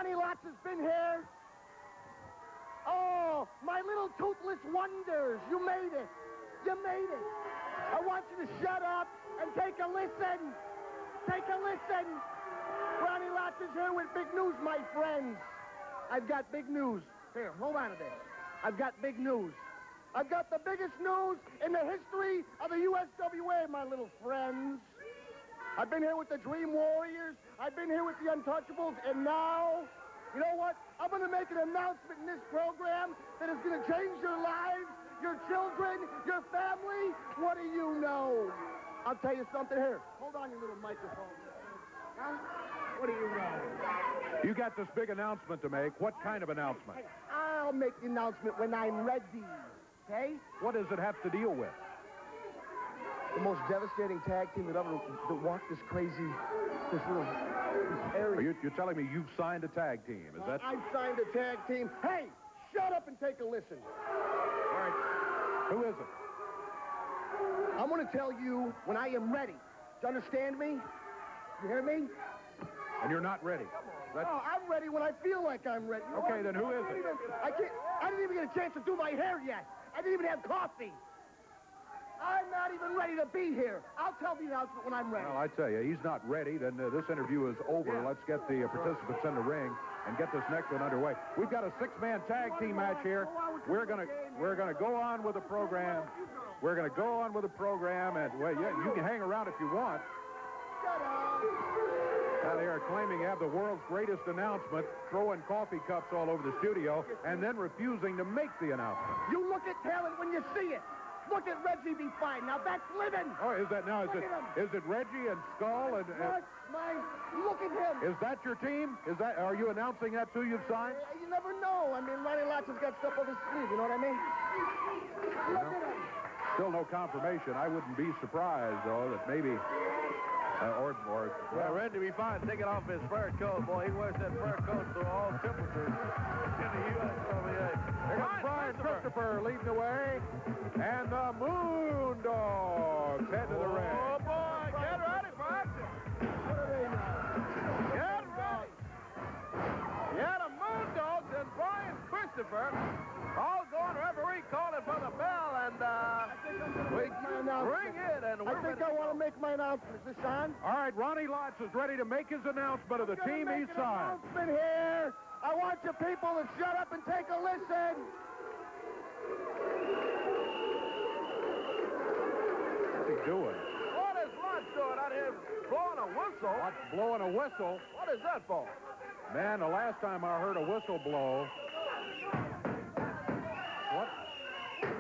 Ronnie Lott has been here. Oh, my little toothless wonders. You made it. You made it. I want you to shut up and take a listen. Take a listen. Ronnie Lott is here with big news, my friends. I've got big news. Here, hold on to this. I've got big news. I've got the biggest news in the history of the USWA, my little friends. I've been here with the Dream Warriors. I've been here with the Untouchables. And now, you know what? I'm going to make an announcement in this program that is going to change your lives, your children, your family. What do you know? I'll tell you something here. Hold on your little microphone. Huh? What do you know? You got this big announcement to make. What kind of announcement? Hey, I'll make the announcement when I'm ready. Okay? What does it have to deal with? The most devastating tag team that ever walked this little area. You're telling me you've signed a tag team, is that? I've signed a tag team. Hey, shut up and take a listen. All right. Who is it? I'm going to tell you when I am ready. Do you understand me? You hear me? And you're not ready. Oh, I'm ready when I feel like I'm ready. You know okay, then who is it? I didn't even get a chance to do my hair yet. I didn't even have coffee. I'm not even ready to be here. I'll tell the announcement when I'm ready. Well, I tell you, he's not ready. Then this interview is over. Yeah. Let's get the participants in the ring and get this next one underway. We've got a six-man tag team match here. We're gonna go on with the program. We're gonna go on with the program, and well, yeah, you can hang around if you want. Shut up. Now they are claiming to have the world's greatest announcement, throwing coffee cups all over the studio, and then refusing to make the announcement. You look at talent when you see it. Look at Reggie be fine. Now that's living. Oh, is that now? Is it Reggie and Skull and? Look at him. Is that your team? Are you announcing that too? You've signed? You never know. I mean, Ronnie Lott has got stuff up his sleeve. You know what I mean? Look at him. Still no confirmation. I wouldn't be surprised though that maybe. Well, Reggie be fine. Take it off his fur coat, boy. He wears that fur coat to all temperatures in the USWA. Here comes Brian Christopher leading the way, and the Moondogs head to the ring. Oh boy, get ready for action. Get ready. Yeah, the Moondogs and Brian Christopher all going referee calling for the bell, and we ring it, and I think I want to make my announcement. Is this on? All right, Ronnie Lott is ready to make his announcement of the team he's signed. Announcement here. I want you people to shut up and take a listen. What's he doing? What is Lott doing out here blowing a whistle? Lott's blowing a whistle. What is that for? Man, the last time I heard a whistle blow, what?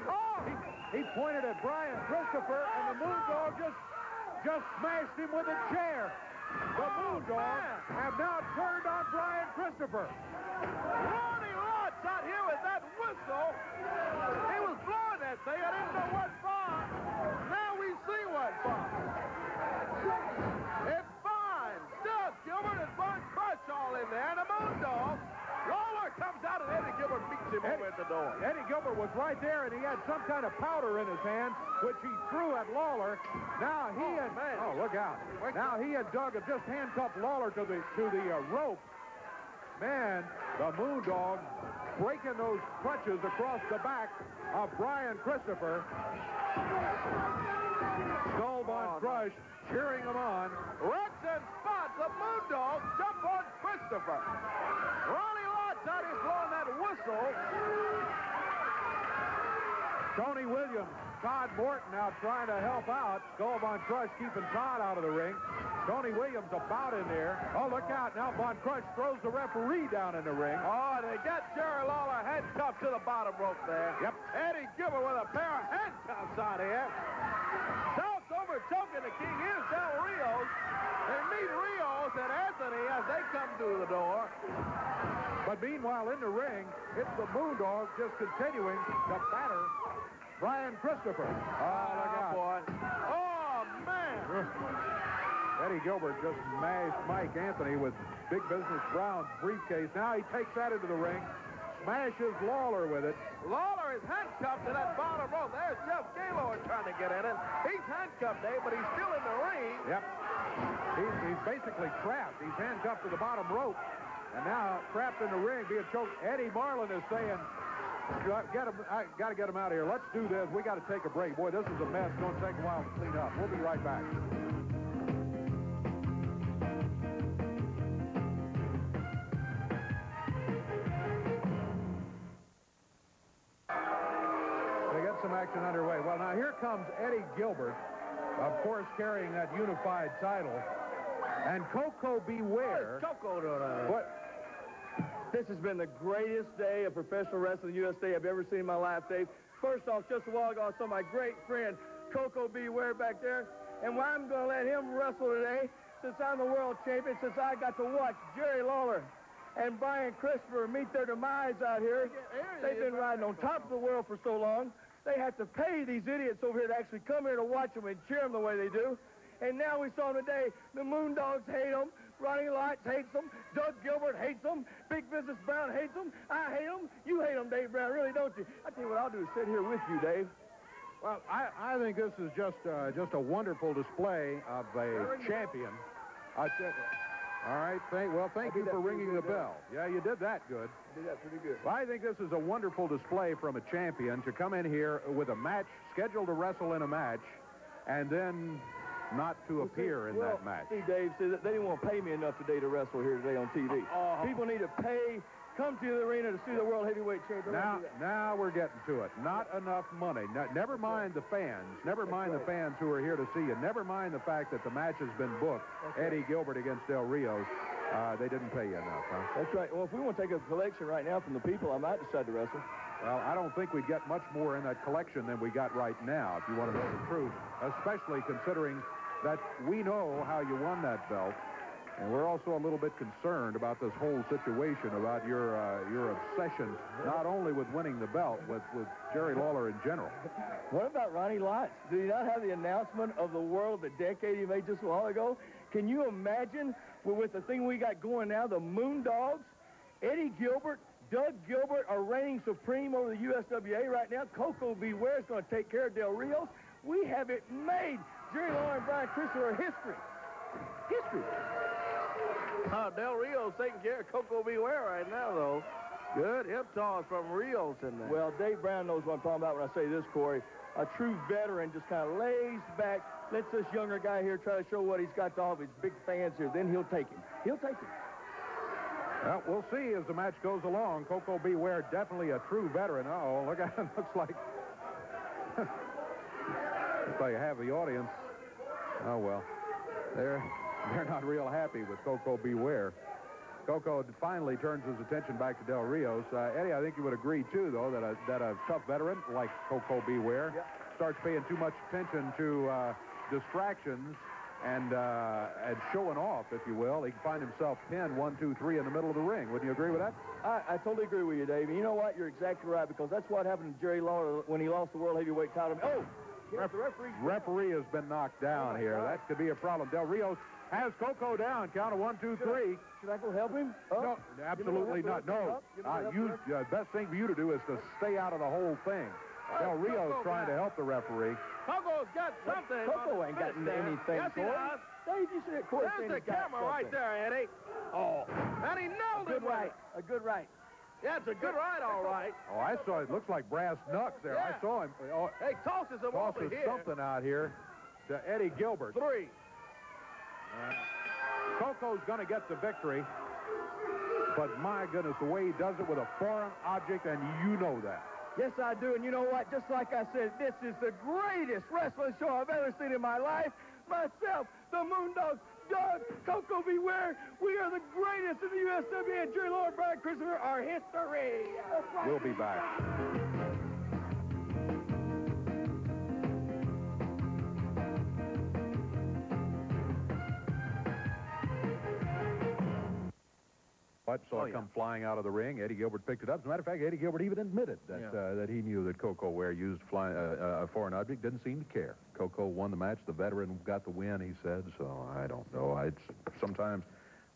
Oh! He pointed at Brian Christopher, and the Moondog just smashed him with a chair. The Moondogs have now turned on Brian Christopher. Ronnie Lott's out here with that whistle. He was blowing that thing. I didn't know what for. Now we see what for. It's fine. Doug Gilbert and Von Krush all in there. And the Moondogs. Lawler comes out and Eddie Gilbert beats him over at the door. Eddie Gilbert was right there, and he had some kind of powder in his hand, which he threw at Lawler. Now he look out. Now he and Doug have just handcuffed Lawler to the rope. Man, the Moondog breaking those crutches across the back of Brian Christopher. Skull Von Krush cheering him on. Rex and Spot, the Moondogs jump on Christopher. Ronnie Lott's out here blowing that whistle. Tony Williams, Todd Morton out trying to help out. Skull Von Krush keeping Todd out of the ring. Tony Williams about in there. Oh, look out. Now Von Krush throws the referee down in the ring. Oh, they got Jerry Lawler handcuffed to the bottom rope there. Yep. Eddie Gilbert with a pair of handcuffs out here. South's over choking the King. Here's Del Rios. They meet Rios and Anthony as they come through the door. But meanwhile, in the ring, it's the Moondogs just continuing to batter Brian Christopher. Oh, look out. Boy. Oh, man. Eddie Gilbert just mashed Mike Anthony with Big Business Brown's briefcase. Now he takes that into the ring, smashes Lawler with it. Lawler is handcuffed to that bottom rope. There's Jeff Gaylord trying to get in it. He's handcuffed, Dave, but he's still in the ring. Yep. He's basically trapped. He's handcuffed to the bottom rope. And now, trapped in the ring, being choked, Eddie Marlin is saying, I got to get him out of here. Let's do this. We got to take a break. Boy, this is a mess. It's going to take a while to clean up. We'll be right back. They got some action underway. Well, now here comes Eddie Gilbert, of course, carrying that unified title. And Koko Beware. Koko doing that? What? This has been the greatest day of professional wrestling USA I've ever seen in my life, Dave. First off, just a while ago, I saw my great friend, Koko Beware, back there. And why I'm going to let him wrestle today, since I'm the world champion, since I got to watch Jerry Lawler and Brian Christopher meet their demise out here. They've been riding on top of the world for so long. They have to pay these idiots over here to actually come here to watch them and cheer them the way they do. And now we saw them today. The Moondogs hate them. Ronnie Lott hates them. Doug Gilbert hates them. Big Business Brown hates them. I hate them. You hate them, Dave Brown, really, don't you? I tell you what I'll do is sit here with you, Dave. Well, I think this is just a wonderful display of a champion. All right, thank you for ringing the bell. Yeah, you did that good. You did that pretty good. Well, I think this is a wonderful display from a champion to come in here with a match, scheduled to wrestle in a match, and then not to appear in that match. See, Dave, they didn't want to pay me enough today to wrestle here today on TV. People need to pay, come to the arena to see the World Heavyweight Champion. Now we're getting to it. Not enough money. Never mind the fans. Never mind the fans who are here to see you. Never mind the fact that the match has been booked. Eddie Gilbert against Del Rios. They didn't pay you enough, huh? That's right. Well, if we want to take a collection right now from the people, I might decide to wrestle. Well, I don't think we'd get much more in that collection than we got right now, if you want to know the truth, especially considering that we know how you won that belt, and we're also a little bit concerned about this whole situation, about your obsession, not only with winning the belt, with Jerry Lawler in general. What about Ronnie Lott? Did he not have the announcement of the World of the Decade he made just a while ago? Can you imagine with the thing we got going now, the Moondogs, Eddie Gilbert, Doug Gilbert are reigning supreme over the USWA right now. Koko Beware is going to take care of Del Rios. We have it made. Jerry Lawler and Brian Christopher are history. History. Del Rios taking care of Koko Beware right now, though. Good hip toss from Rios in there. Well, Dave Brown knows what I'm talking about when I say this, Corey. A true veteran just kind of lays back, lets this younger guy here try to show what he's got to all of his big fans here. Then he'll take him. He'll take him. Well, we'll see as the match goes along. Koko Beware, definitely a true veteran. Uh-oh, look at him. Looks like... Looks like half the audience. Oh, well. They're not real happy with Koko Beware. Koko finally turns his attention back to Del Rios. Eddie, I think you would agree, too, though, that a tough veteran like Koko Beware starts paying too much attention to distractions and showing off, if you will. He can find himself pinned 1, 2, 3 in the middle of the ring. Wouldn't you agree with that? I totally agree with you, Dave. And you know what? You're exactly right, because that's what happened to Jerry Lawler when he lost the World Heavyweight title. Oh! Referee has been knocked down here. That could be a problem. Del Rios has Koko down. Count of 1, 2, 3. Should I go help him? No, absolutely not. No. The best thing for you to do is to stay out of the whole thing. Del Rios trying to help the referee. Koko's got something. Koko ain't got anything. Yes, he does. Dave, you see that Corey? There's the camera right there, Eddie. Oh. And he nailed it. A good right. Yeah, it's a good ride, all right. Oh, I saw it. Looks like brass knucks there. Yeah. I saw him. Oh, hey, tosses him over here. Something out here to Eddie Gilbert. 3. Koko's going to get the victory. But my goodness, the way he does it with a foreign object, and you know that. Yes, I do. And you know what? Just like I said, this is the greatest wrestling show I've ever seen in my life. Myself, the Moondogs, Doug, Koko Beware, we are the greatest in the USWA, and Jerry Lawler and Brian Christopher are history. We'll be back. But saw it come flying out of the ring. Eddie Gilbert picked it up. As a matter of fact, Eddie Gilbert even admitted that that he knew that Koko Ware used a foreign object. Didn't seem to care. Koko won the match. The veteran got the win, he said. So I don't know. Sometimes,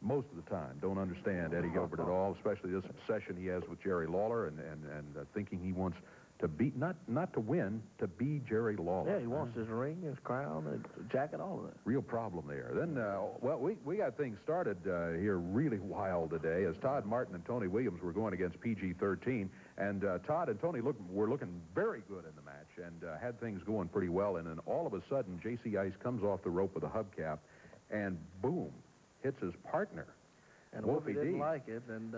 most of the time, don't understand Eddie Gilbert at all, especially this obsession he has with Jerry Lawler and thinking he wants to beat, not to win, to be Jerry Lawler. Yeah, he wants his ring, his crown, his jacket, all of that. Real problem there. Then, well, we got things started here really wild today as Todd Martin and Tony Williams were going against PG-13. And Todd and Tony were looking very good in the match and had things going pretty well. And then all of a sudden, J.C. Ice comes off the rope with a hubcap and, boom, hits his partner. And Wolfie didn't like it, and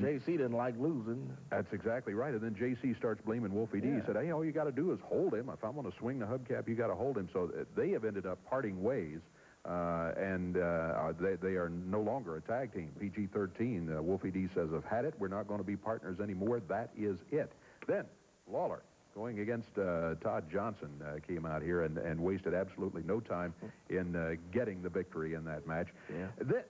J.C. didn't like losing. That's exactly right. And then J.C. starts blaming Wolfie D. He said, hey, all you got to do is hold him. If I'm going to swing the hubcap, you got to hold him. So they have ended up parting ways, and they are no longer a tag team. PG-13, Wolfie D. says, I've had it. We're not going to be partners anymore. That is it. Then Lawler, going against Todd Johnson, came out here and wasted absolutely no time in getting the victory in that match. Yeah.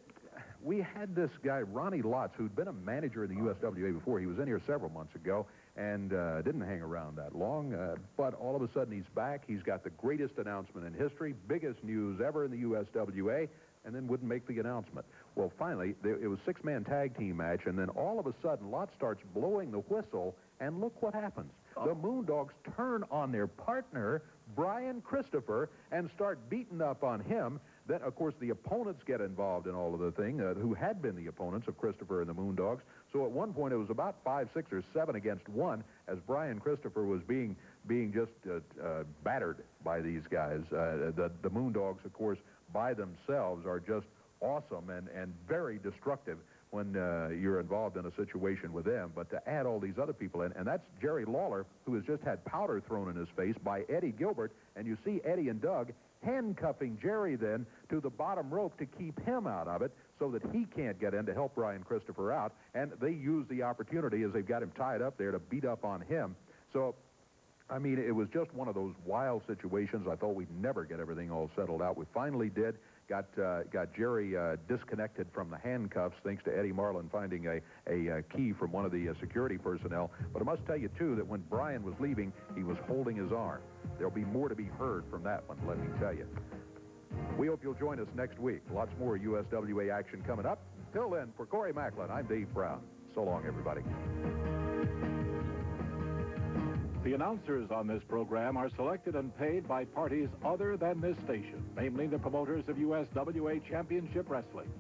We had this guy, Ronnie Lott, who'd been a manager in the USWA before. He was in here several months ago and didn't hang around that long. But all of a sudden, he's back. He's got the greatest announcement in history, biggest news ever in the USWA, and then wouldn't make the announcement. Well, finally, it was a six-man tag team match, and then all of a sudden, Lott starts blowing the whistle, and look what happens. The Moondogs turn on their partner, Brian Christopher, and start beating up on him. Then, of course, the opponents get involved in all of the thing, who had been the opponents of Christopher and the Moondogs. So at one point, it was about 5, 6, or 7 against 1, as Brian Christopher was being just battered by these guys. The Moondogs, of course, by themselves are just awesome and very destructive when you're involved in a situation with them. But to add all these other people in, and that's Jerry Lawler, who has just had powder thrown in his face by Eddie Gilbert, and you see Eddie and Doug handcuffing Jerry then to the bottom rope to keep him out of it so that he can't get in to help Brian Christopher out. And they use the opportunity as they've got him tied up there to beat up on him. So, I mean, it was just one of those wild situations. I thought we'd never get everything all settled out. We finally did. Got Jerry disconnected from the handcuffs thanks to Eddie Marlin finding a key from one of the security personnel. But I must tell you, too, that when Brian was leaving, he was holding his arm. There'll be more to be heard from that one, let me tell you. We hope you'll join us next week. Lots more USWA action coming up. Till then, for Corey Macklin, I'm Dave Brown. So long, everybody. The announcers on this program are selected and paid by parties other than this station, namely the promoters of USWA Championship Wrestling.